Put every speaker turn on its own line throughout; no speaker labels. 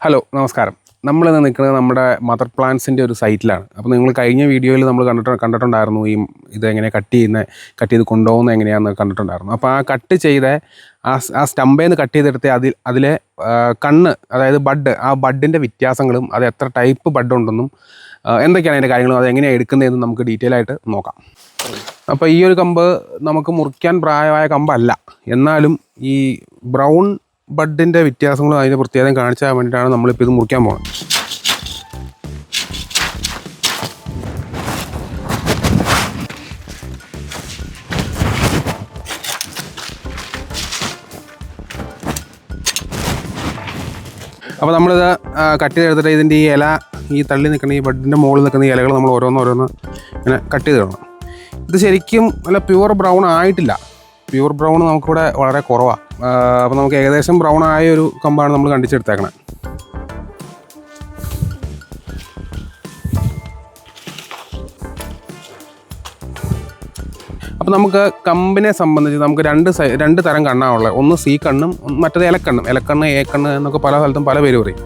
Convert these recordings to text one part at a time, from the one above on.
Hello നമസ്കാരം. നമ്മളിന്ന് നിൽക്കുന്നത് നമ്മുടെ മദർ പ്ലാന്റ്സിൻ്റെ ഒരു സൈറ്റിലാണ്. അപ്പോൾ നിങ്ങൾ കഴിഞ്ഞ വീഡിയോയിൽ നമ്മൾ കണ്ടിട്ടുണ്ടായിരുന്നു ഇതെങ്ങനെ കട്ട് ചെയ്ത് കൊണ്ടുപോകുന്നത് എങ്ങനെയാണെന്ന് കണ്ടിട്ടുണ്ടായിരുന്നു. അപ്പോൾ ആ കട്ട് ചെയ്ത ആ സ്റ്റമ്പേൽ നിന്ന് കട്ട് ചെയ്തെടുത്ത് അതിലെ കണ്ണ്, അതായത് ബഡ്, ആ ബഡിൻ്റെ വ്യത്യാസങ്ങളും അത് എത്ര ടൈപ്പ് ബഡ് ഉണ്ടെന്നും എന്തൊക്കെയാണ് അതിൻ്റെ കാര്യങ്ങളും അതെങ്ങനെയാണ് എടുക്കുന്നതെന്ന് നമുക്ക് ഡീറ്റെയിൽ ആയിട്ട് നോക്കാം. അപ്പോൾ ഈ ഒരു കമ്പ് നമുക്ക് മുറിക്കാൻ പ്രായമായ കമ്പല്ല, എന്നാലും ഈ ബ്രൗൺ ബഡിൻ്റെ വ്യത്യാസങ്ങളും അതിൻ്റെ പ്രത്യേകതയും കാണിച്ചാൽ വേണ്ടിയിട്ടാണ് നമ്മളിപ്പോൾ ഇത് മുറിക്കാൻ പോകുന്നത്. അപ്പോൾ നമ്മളിത് കട്ട് ചെയ്തെടുത്തിട്ട് ഇതിൻ്റെ ഈ ഇല, ഈ തള്ളി നിൽക്കുന്ന ഈ ബഡിൻ്റെ മുകളിൽ നിൽക്കുന്ന ഈ ഇലകൾ നമ്മൾ ഓരോന്ന് ഇങ്ങനെ കട്ട് ചെയ്തിടണം. ഇത് ശരിക്കും നല്ല പ്യുവർ ബ്രൗൺ ആയിട്ടില്ല. പ്യുവർ ബ്രൗൺ നമുക്കിവിടെ വളരെ കുറവാണ്. അപ്പോൾ നമുക്ക് ഏകദേശം ബ്രൗൺ ആയ ഒരു കമ്പാണ് നമ്മൾ കണ്ടിച്ചെടുത്തേക്കണത്. അപ്പോൾ നമുക്ക് കമ്പിനെ സംബന്ധിച്ച് നമുക്ക് രണ്ട് തരം കണ്ണാണുള്ളത്. ഒന്ന് സി കണ്ണും മറ്റേത് ഇലക്കണ്ണ്, എ കണ്ണ് എന്നൊക്കെ പല സ്ഥലത്തും പല പേര് പറയും.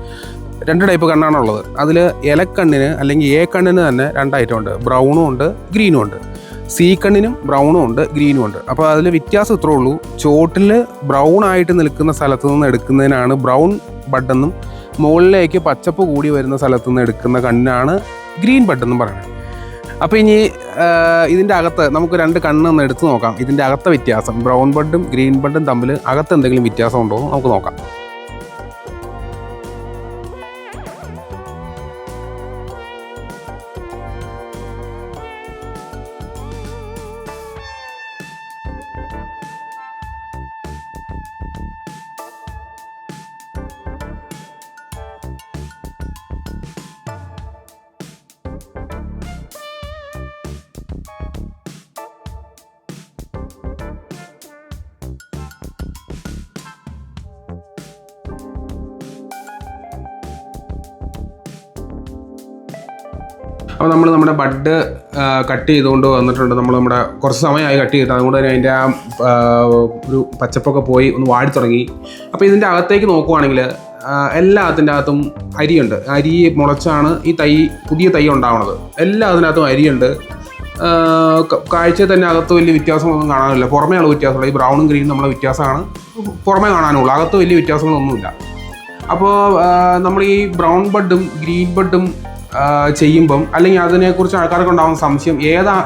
രണ്ട് ടൈപ്പ് കണ്ണാണുള്ളത്. അതിൽ ഇലക്കണ്ണിന് അല്ലെങ്കിൽ എ കണ്ണിന് തന്നെ രണ്ട് ഐറ്റം ഉണ്ട്, ബ്രൗണും ഉണ്ട് ഗ്രീനും ഉണ്ട്. സി കണ്ണിനും ബ്രൗണും ഉണ്ട് ഗ്രീനും ഉണ്ട്. അപ്പോൾ അതിൽ വ്യത്യാസം ഇത്രേ ഉള്ളൂ. ചോട്ടിൽ ബ്രൗൺ ആയിട്ട് നിൽക്കുന്ന സ്ഥലത്തു നിന്ന് എടുക്കുന്നതിനാണ് ബ്രൗൺ ബഡെന്നും, മുകളിലേക്ക് പച്ചപ്പ് കൂടി വരുന്ന സ്ഥലത്തു നിന്ന് എടുക്കുന്ന കണ്ണിനാണ് ഗ്രീൻ ബഡെന്നും പറയുന്നത്. അപ്പോൾ ഇനി ഇതിൻ്റെ അകത്ത് നമുക്ക് രണ്ട് കണ്ണൊന്ന് എടുത്ത് നോക്കാം. ഇതിൻ്റെ അകത്തെ വ്യത്യാസം, ബ്രൗൺ ബഡും ഗ്രീൻ ബഡും തമ്മിൽ അകത്ത് എന്തെങ്കിലും വ്യത്യാസം ഉണ്ടോ എന്ന് നമുക്ക് നോക്കാം. അപ്പോൾ നമ്മൾ നമ്മുടെ ബഡ് കട്ട് ചെയ്തുകൊണ്ട് വന്നിട്ടുണ്ട്. നമ്മുടെ കുറച്ച് സമയമായി കട്ട് ചെയ്തിട്ട്, അതുകൊണ്ട് തന്നെ അതിൻ്റെ ആ ഒരു പച്ചപ്പൊക്കെ പോയി ഒന്ന് വാടി തുടങ്ങി. അപ്പോൾ ഇതിൻ്റെ അകത്തേക്ക് നോക്കുവാണെങ്കിൽ എല്ലാത്തിൻ്റെ അകത്തും അരിയുണ്ട്. അരി മുളച്ചാണ് ഈ പുതിയ തൈ ഉണ്ടാവുന്നത്. അതിനകത്തും അരിയുണ്ട്. കാഴ്ചയിൽ തന്നെ അകത്ത് വലിയ വ്യത്യാസങ്ങളൊന്നും കാണാനില്ല. പുറമേയുള്ള വ്യത്യാസമുള്ള ഈ ബ്രൗണും ഗ്രീനും നമ്മളെ വ്യത്യാസമാണ് പുറമേ കാണാനുള്ളൂ. അകത്ത് വലിയ വ്യത്യാസങ്ങളൊന്നുമില്ല. അപ്പോൾ നമ്മൾ ഈ ബ്രൗൺ ബഡും ഗ്രീൻ ബഡും ചെയ്യുമ്പം, അല്ലെങ്കിൽ അതിനെക്കുറിച്ച് ആൾക്കാർക്ക് ഉണ്ടാകുന്ന സംശയം,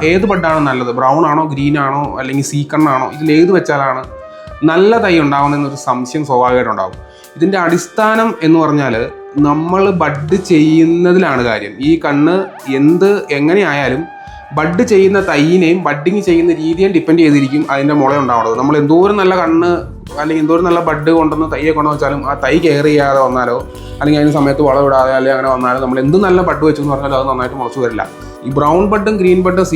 ഏത് ബഡാണ് നല്ലത്, ബ്രൗൺ ആണോ ഗ്രീൻ ആണോ അല്ലെങ്കിൽ സീ കണ്ണാണോ, ഇതിലേത് വെച്ചാലാണ് നല്ല തൈ ഉണ്ടാകുന്നതെന്നൊരു സംശയം സ്വാഭാവികമായിട്ടുണ്ടാകും. ഇതിൻ്റെ അടിസ്ഥാനം എന്ന് പറഞ്ഞാൽ നമ്മൾ ബഡ് ചെയ്യുന്നതിലാണ് കാര്യം. ഈ കണ്ണ് എങ്ങനെയായാലും ബഡ് ചെയ്യുന്ന തൈയിനെയും ബഡിങ് ചെയ്യുന്ന രീതിയും ഡിപ്പെൻഡ് ചെയ്തിരിക്കും അതിൻ്റെ മുള ഉണ്ടാവുന്നത്. നമ്മൾ എന്തോരം നല്ല കണ്ണ് അല്ലെങ്കിൽ എന്തോരം നല്ല ബഡ് കൊണ്ടുവന്ന് തൈയെ കൊണ്ടു വെച്ചാലും ആ തൈ കെയർ ചെയ്യാതെ വന്നാലോ അല്ലെങ്കിൽ അതിന് സമയത്ത് വളം ഇടാതെ അല്ലെങ്കിൽ അങ്ങനെ വന്നാലും നമ്മൾ എന്ത് നല്ല ബഡ് വെച്ചെന്ന് പറഞ്ഞാലും അത് നന്നായിട്ട് മുളച്ചു വരില്ല. ഈ ബ്രൗൺ ബഡും ഗ്രീൻ ബഡും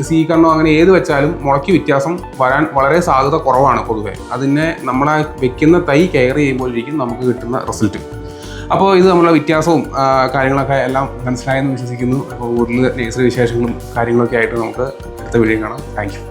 സീ കണ്ണോ അങ്ങനെ ഏത് വെച്ചാലും മുളയ്ക്ക് വ്യത്യാസം വരാൻ വളരെ സാധ്യത കുറവാണ് പൊതുവെ. അതിനെ നമ്മളെ വെക്കുന്ന തൈ കെയർ ചെയ്യുമ്പോഴേക്കും നമുക്ക് കിട്ടുന്ന റിസൾട്ട്. അപ്പോൾ ഇത് നമ്മളെ വ്യത്യാസവും കാര്യങ്ങളൊക്കെ എല്ലാം മനസ്സിലായെന്ന് വിശ്വസിക്കുന്നു. അപ്പോൾ കൂടുതൽ നേഴ്സറി വിശേഷങ്ങളും കാര്യങ്ങളൊക്കെ ആയിട്ട് നമുക്ക് അടുത്ത വീഡിയോ കാണാം. Thank you.